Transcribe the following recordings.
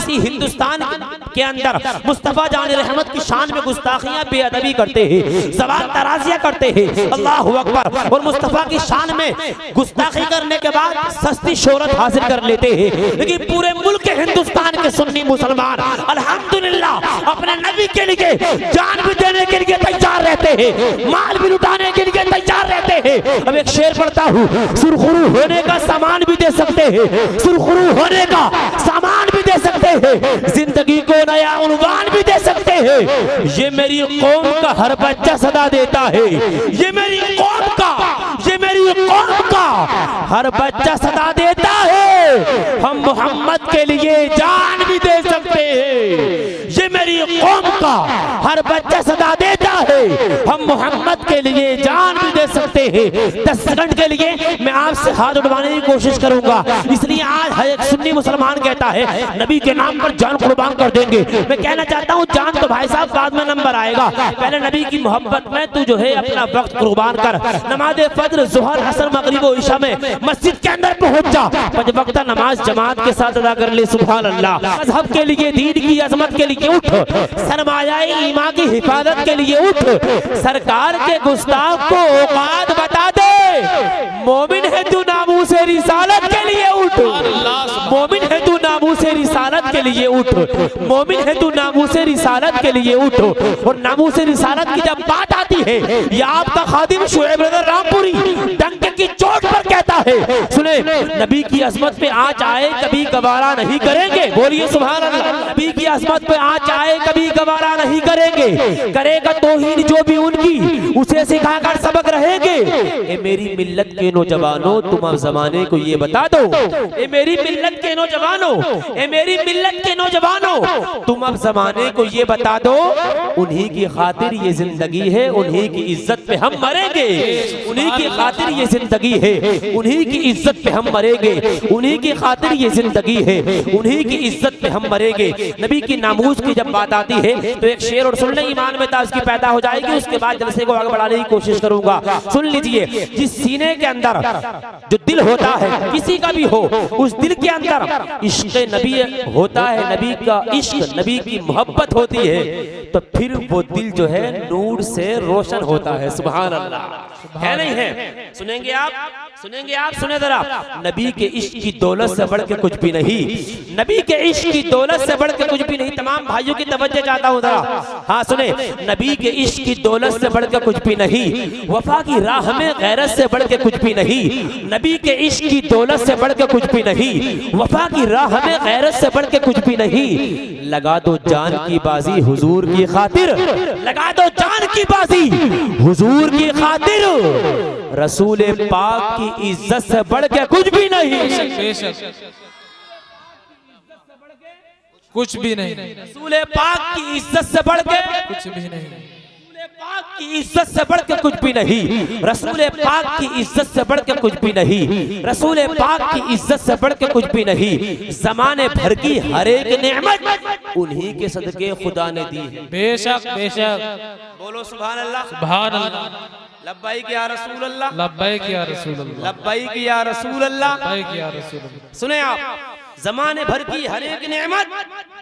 इसी हिंदुस्तान के अंदर मुस्तफा जान रहमत की शान में गुस्ताखियां बेअदबी करते हैं, सवाल तराजियां करते हैं, अल्लाह अकबर, और मुस्तफा की शान में गुस्ताखी करने के बाद सस्ती शोहरत हासिल कर लेते हैं। लेकिन पूरे मुल्क हिंदुस्तान के सुन्नी मुसलमान अल्हम्दुलिल्लाह अपने नबी के लिए जान भी देने के लिए तैयार रहते हैं, माल भी लुटाने के लिए तैयार रहते हैं। अब एक शेर पढ़ता हूँ, सुरखरू होने का सामान भी दे सकते हैं, सुरखरू होने का सामान भी दे सकते हैं, जिंदगी को नया उन्वान भी दे सकते हैं। ये मेरी कौम का हर बच्चा सदा देता है, ये मेरी कौम का, ये मेरी कौम का हर बच्चा सदा देता है। हम मोहम्मद के लिए जान भी दे सकते हैं, ये मेरी कौम का हर बच्चा सदा देता है। हम मोहम्मद के लिए जान भी दे सकते हैं। 10 सेकंड के लिए मैं आपसे हाथ उठवाने की कोशिश करूंगा, इसलिए आज हर एक सुन्नी मुसलमान कहता है नबी के नाम पर जान कुर्बान कर देंगे। मैं कहना चाहता हूँ जान तो भाई साहब बाद में नंबर आएगा, पहले नबी की मोहब्बत में तू जो है अपना वक्त कुर्बान कर। नमाज फज्र, ज़ुहर, असर, मगरिब और इशा में मस्जिद के अंदर पहुंच जा, 5 वक्त नमाज जमात के साथ अदा कर ले। सुभान अल्लाह। मजहब के लिए, दीन की अजमत के लिए उठ, सरमायाए ईमान की हिफाजत के लिए उठ, सरकार के गुस्ताख को औकात बता दे। मोमिन है तू नामूसे रिसालत के लिए उठ, मोमिन है तू नामूसे रिसालत के लिए उठ, मोमिन है तू नामूसे रिसालत के लिए उठ। और नामूसे रिसालत की जब बात आती है, ये आपका खादिम शुएब ब्रदर रामपुरी डंके की चोट पर कहता है, सुने नबी की अजमत पे आँच आए कभी गवारा नहीं करेंगे। बोलिए सुभान अल्लाह। नबी की अजमत पे आँच आए कभी गवारा नहीं करेंगे, करेगा तौहीन जो भी उनकी उसे सिखाकर सबक रहेंगे। ए मेरी मिल्लत के नौजवानों तुम अब जमाने को ये बता दो, ए मेरी मिल्लत के नौजवानों, ए मेरी मिल्लत के नौजवानों तुम अब जमाने को ये बता दो, उन्हीं की खातिर ये जिंदगी है, उन्हीं की इज्जत पे हम मरेंगे, उन्हीं की खातिर ये जिंदगी है, उन्हीं की इज्जत पे हम मरेंगे, उन्हीं की खातिर ये जिंदगी है, उन्हीं की इज्जत पे हम मरेंगे। नबी की नामूस की जब बात आती है तो एक शेर और सुनने ईमान में ताज़गी पैदा हो जाएगी। उसके बाद जलसे को आगे बढ़ाने की कोशिश करूंगा। सुन लीजिए, जिस सीने के अंदर जो दिल होता है किसी का भी हो, उस दिल के अंदर इश्क नबी होता है, नबी का इश्क, नबी की मोहब्बत होती है, तो फिर वो दिल जो है नूर से रोशन होता है। सुभान अल्लाह। है नहीं है? सुनेंगे आप, सुनेंगे आप, सुने जरा। नबी के इश्क की दौलत से बढ़ के कुछ भी नहीं, नबी के इश्क की दौलत से बढ़ के कुछ भी नहीं। तमाम भाइयों की तवज्जो चाहता हूँ जरा, हाँ सुने। नबी के इश्क की दौलत से बढ़ के कुछ भी नहीं, वफा की राह में गैरत से बढ़ के कुछ भी नहीं। नबी के इश्क की दौलत से बढ़ के कुछ भी नहीं, वफा की राह में गैरत से बढ़ के कुछ भी नहीं। लगा दो जान की बाजी हुजूर की खातिर, लगा दो जान की बाजी हुजूर की खातिर, रसूल पाक की इज्जत से बढ़ के कुछ भी नहीं, कुछ भी नहीं, रसूल पाक की इज्जत से बढ़ के कुछ भी नहीं, पाक की इज्जत से बढ़ के कुछ भी नहीं, रसूल पाक की इज्जत से बढ़ के कुछ भी नहीं, रसूल पाक की इज्जत से बढ़ के कुछ भी नहीं। जमाने भर की हर एक नेमत उन्हीं के सदके खुदा ने दी है। बेशक बेशक। बोलो सुभान अल्लाह। सुभान अल्लाह। लब्बाइक या रसूल अल्लाह, लब्बाइक या रसूल अल्लाह, लब्बाइक या रसूल अल्लाह, लब्बाइक या रसूल अल्लाह। सुने आप, जमाने भर की हर एक नेमत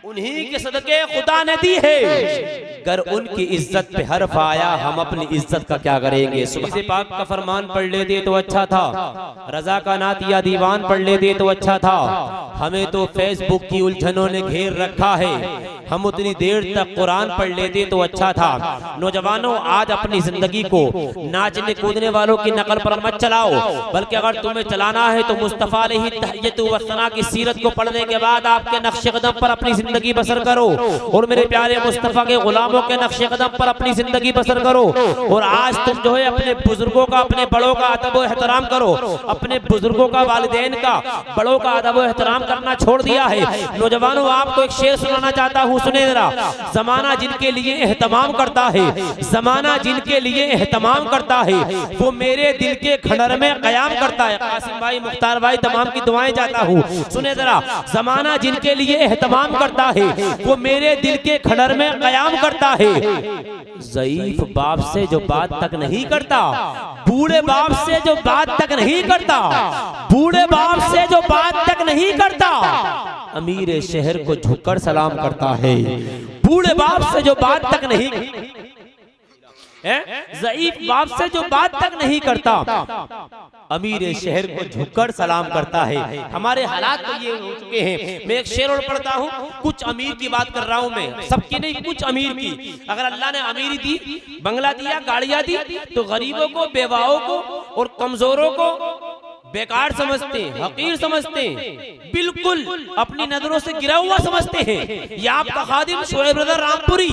उन्हीं के सदके खुदा ने दी है। अगर उनकी इज्जत पे हर्फ आया, हम अपनी इज्जत का क्या करेंगे? सुबह पाक का फरमान पढ़ लेते तो अच्छा था, रजा का नात या दीवान पढ़ लेते तो अच्छा था। हमें तो फेसबुक की उलझनों ने घेर रखा है, हम उतनी देर तक कुरान पढ़ लेते तो अच्छा था। नौजवानों, आज अपनी जिंदगी को नाचने कूदने वालों की नकल पर मत चलाओ, बल्कि अगर तुम्हें चलाना है तो मुस्तफा अलैहि तहय्यत व सना की सीरत को पढ़ने के बाद आपके नक्शे कदम पर अपनी जिंदगी बसर करो, और मेरे प्यारे मुस्तफा के गुलामों के नक्शे कदम पर अपनी जिंदगी बसर करो। और आज तुम जो है अपने बुजुर्गों का, अपने बड़ों का अदब व एहतराम करो, अपने बुजुर्गों का, वालिदैन का, बड़ों का अदब व एहतराम करना छोड़ दिया है। नौजवानों, आपको एक शेर सुनाना चाहता हूँ, सुने जरा। जमाना जिनके लिए एहतमाम करता है, जमाना जिनके लिए एहतमाम करता है, वो मेरे दिल के खंडर में कयाम करता है। कासिम भाई, मुख्तार भाई, तमाम की दुआएं चाहता हूँ, सुने जरा। जरा, जमाना जिनके लिए एहतमाम करता है वो मेरे दिल के खंडर में कयाम करता है। ज़ईफ बाप से जो बात तक नहीं करता, बूढ़े बाप से जो बात तक नहीं करता, बूढ़े बाप से जो बात तक नहीं करता, अमीर शहर को झुककर सलाम करता है। बूढ़े बाप से जो बात तक नहीं, ज़ईफ बाप से जो बात तक नहीं करता, अमीर शहर को झुककर सलाम करता है। हमारे हालात तो ये हो चुके हैं। मैं एक शेर और पढ़ता हूँ, कुछ अमीर की बात कर रहा हूँ मैं, सबकी नहीं, कुछ अमीर की। अगर अल्लाह ने अमीरी दी, बंगला दिया, गाड़ियां दी, तो गरीबों को, बेवाओं को और कमजोरों को बेकार समझते हैं, हकीर समझते हैं, बिल्कुल अपनी नजरों से गिरा हुआ समझते हैं। ये आपका खादिम शोएब रज़ा रामपुरी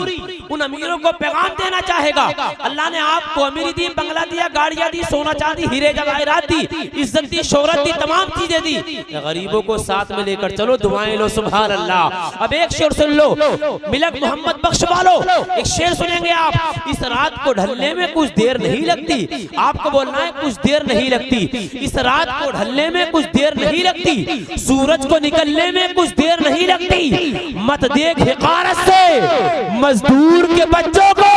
उन अमीरों को पैगाम देना चाहेगा। अल्लाह ने आपको अमीरी दी, बंगला दिया, गाड़ियां दी, सोना चांदी, हीरे जवाहरात दी, इज्जत दी, शोहरत दी, तमाम चीजें दी। गरीबों को साथ में लेकर चलो, दुआएं लो, सुभान अल्लाह। अब एक शेर सुन लो, मिलक मोहम्मद बख्श वालों, एक शेर सुनेंगे आप। इस रात को ढलने में कुछ देर नहीं लगती, आपको बोलना है कुछ देर नहीं लगती। इस रात को ढलने में कुछ देर नहीं लगती, सूरज को निकलने में कुछ देर नहीं लगती। मत देख हिकारत से मजदूर के बच्चों को,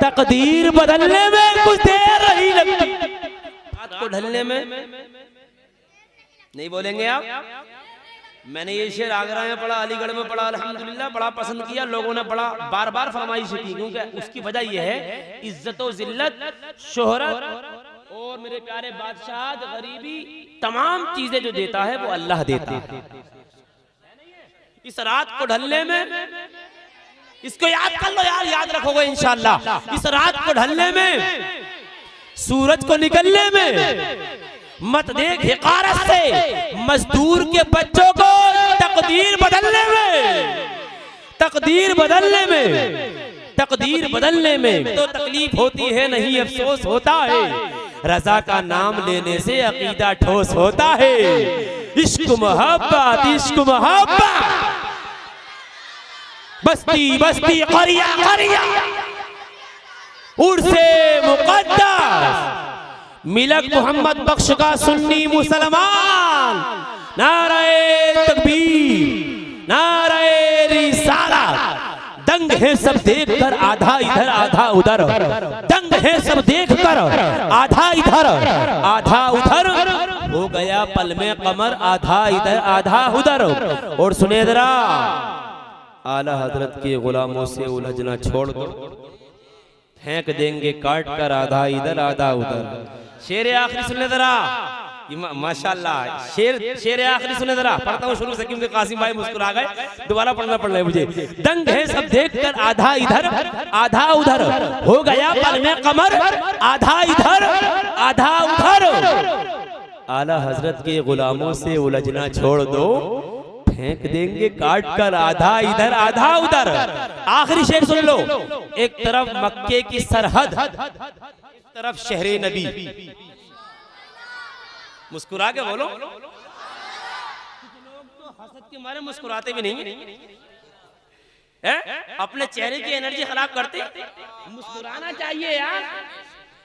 तकदीर बदलने में कुछ देर नहीं लगती। रात को ढलने में नहीं बोलेंगे आप? मैंने ये शेर आगरा में पढ़ा, अलीगढ़ में पढ़ा, अल्हम्दुलिल्लाह बड़ा पसंद किया, लोगों ने बड़ा बार बार फरमाइश की, क्योंकि उसकी वजह यह है इज्जत और जिल्लत, शोहरत और मेरे प्यारे बादशाह, गरीबी, तमाम चीजें जो देता है वो अल्लाह देता है। इस रात को ढलने में, इसको याद कर लो यार, याद रखोगे इंशाअल्लाह। इस रात को ढलने में, सूरज को निकलने में, मत देख हिकारत से मजदूर के बच्चों को, तकदीर बदलने में, तकदीर बदलने में, तकदीर बदलने में तो तकलीफ होती है, नहीं अफसोस होता है। रजा का नाम लेने से अकीदा ठोस होता है। इश्क मोहब्बत, इश्क मोहब्बत, बस्ती बस्ती, करिया करिया, उर्से मुक़द्दस, मिलक मोहम्मद बख्श का सुन्नी मुसलमान, नारे तकबीर, नारे रिसालत। दंग है सब देखकर, आधा इधर आधा उधर, दंग है सब देखकर, आधा इधर आधा उधर, हो गया पल में कमर, आधा इधर आधा उधर। और सुने जरा, आला हजरत के गुलामों से उलझना छोड़ दो, फेंक देंगे काट कर, आधा इधर आधा उधर। शेर आखिरी सुने जरा, माशाल्लाह, शेर आखिरी सुने जरा, पढ़ता हूँ शुरू से क्योंकि कासिम भाई मुस्कुरा गए, दोबारा पढ़ना पड़ रहा है मुझे। दंग है सब देखकर, आधा इधर आधा उधर, हो गया पल में कमर, आधा इधर आधा उधर। आला हजरत के गुलामों से उलझना छोड़ दो, फेंक देंगे काट कर, आधा इधर आधा उधर। आखिरी शेर सुन लो, एक तरफ मक्के की सरहद, एक तरफ शहरे नबी। मुस्कुरा के बोलो, कुछ लोग तो हसद के मारे मुस्कुराते भी नहीं है, अपने चेहरे की एनर्जी खराब करते। मुस्कुराना चाहिए यार।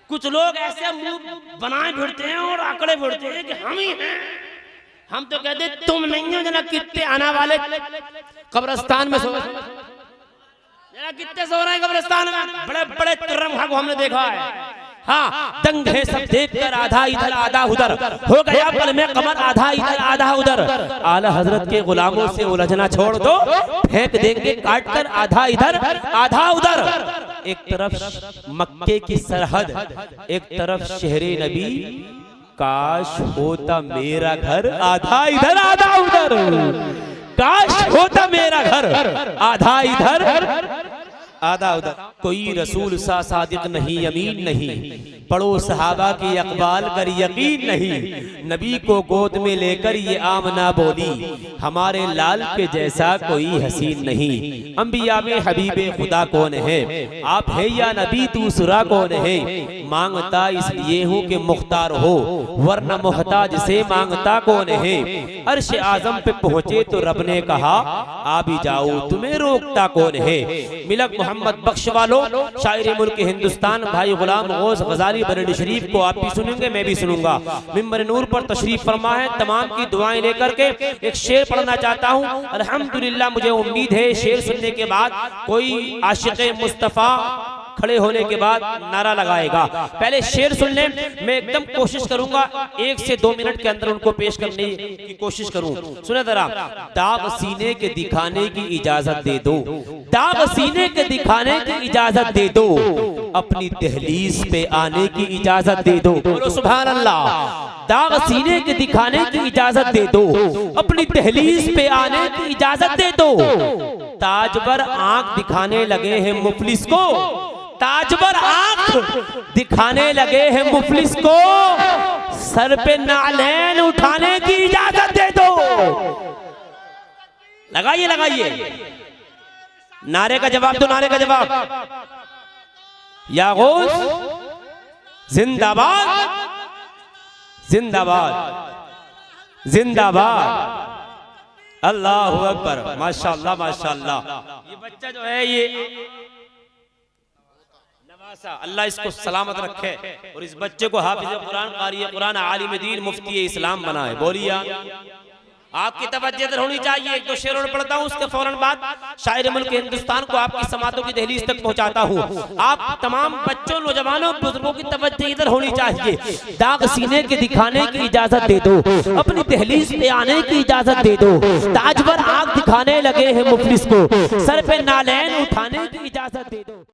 कुछ लोग ऐसे मुंह बनाए फिरते हैं और आंकड़े फिरते हैं कि हम ही हैं। हम तो कहते तुम नहीं हो, जना कितने आना वाले कब्रिस्तान में सो, जना कितने सो रहे हैं कब्रिस्तान में, बड़े बड़े तुर्रम खा को हमने देखा है। हाँ, दंग है सब देखकर, आधा इधर आधा उधर, हो गया पल में कमर, आधा इधर आधा उधर। आला हजरत के गुलामों से उलझना छोड़ दो, फेंक देंगे काट कर, आधा इधर आधा उधर। एक तरफ मक्के की सरहद, एक तरफ शहरे नबी, काश होता मेरा घर, आधा इधर आधा उधर, काश होता मेरा घर, आधा इधर आधा उधर। कोई रसूल सा सादिक नहीं, अमीन नहीं, पढ़ो सहाबा की अकबाल कर यकीन नहीं। नबी को गोद में लेकर ये आमना बोली, हमारे लाल के जैसा कोई हसीन नहीं। अंबिया में हबीबे खुदा कौन है, आप है या नबी दूसरा कौन है। मांगता इसलिए हूँ कि मुख्तार हो, वरना मोहताज से मांगता कौन है। अर्श आजम पे पहुँचे तो रब ने कहा, आ भी जाओ तुम्हें रोकता कौन है। मिलक मोहम्मद बख्श वालों, शायर मुल्क हिंदुस्तान भाई गुलाम गौस गजाली बरेली शरीफ को आप भी सुनेंगे, मैं भी सुनूंगा। मिंबर नूर पर तशरीफ फरमा है, तमाम की दुआएं लेकर के एक शेर पढ़ना चाहता हूँ। अल्हम्दुलिल्लाह मुझे उम्मीद है शेर सुनने के बाद कोई आशिक़े मुस्तफ़ा खड़े होने के बाद नारा लगाएगा। पहले शेर सुन लें, मैं एकदम कोशिश करूंगा 1 से 2 मिनट के अंदर उनको पेश करने की कोशिश करूं। सुने जरा। दाग सीने के दिखाने की इजाजत दे दो, दाग सीने के दिखाने की इजाजत दे दो, अपनी दहलीज पे आने की इजाजत दे दो। बोलो सुभान अल्लाह। दाग सीने के दिखाने की इजाजत दे दो, अपनी दहलीज पे आने की इजाजत दे दो। ताजबर आंख दिखाने लगे हैं मुफलिस को, ताजबर आंख दिखाने लगे हैं मुफलिस को, सर पे नालैन उठाने की इजाजत दे दो। लगाइए लगाइए, नारे का जवाब दो, नारे का जवाब। या गौस जिंदाबाद, जिंदाबाद, जिंदाबाद। अल्लाहु अकबर, माशाअल्लाह माशाअल्लाह। ये बच्चा जो है ये नवासा, अल्लाह इसको सलामत रखे और इस बच्चे को हाफिज कुरान, कारी कुरान, आलिम दीन, मुफ्ती इस्लाम बनाए। बोलिए। आपकी तवज्जो इधर होनी चाहिए। 1-2 शेर और पढ़ता हूँ, उसके फौरन बाद शायर मुल्क हिंदुस्तान को आपकी समातों की दहलीज तक पहुंचाता हूँ। आप तमाम बच्चों, नौजवानों, बुजुर्गों की तवज्जो इधर होनी चाहिए। दाग सीने के दिखाने की इजाजत दे दो, अपनी दहलीज पे आने की इजाजत दे दो। ताजवर आंख दिखाने लगे हैं मुफलिस को, सर पे नालैन उठाने की इजाजत दे दो।